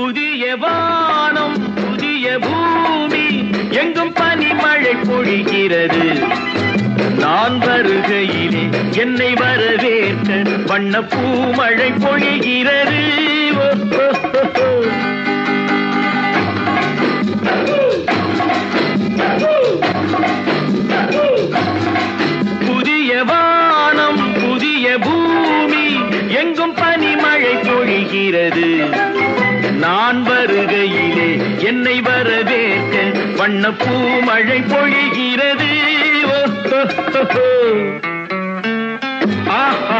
புதிய வானம் புதிய பூமி எங்கும் பனிமழை பொழிகிறது. நான் வருகையிலே என்னை வரவேற்க வண்ண பூமழை பொழிகிறது. புதிய வானம் புதிய பூமி எங்கும் பனிமழை பொழிகிறது. நான் வருகையிலே என்னை வரவேற்க வண்ண பூமழை பொழிகிறது. ஆஹா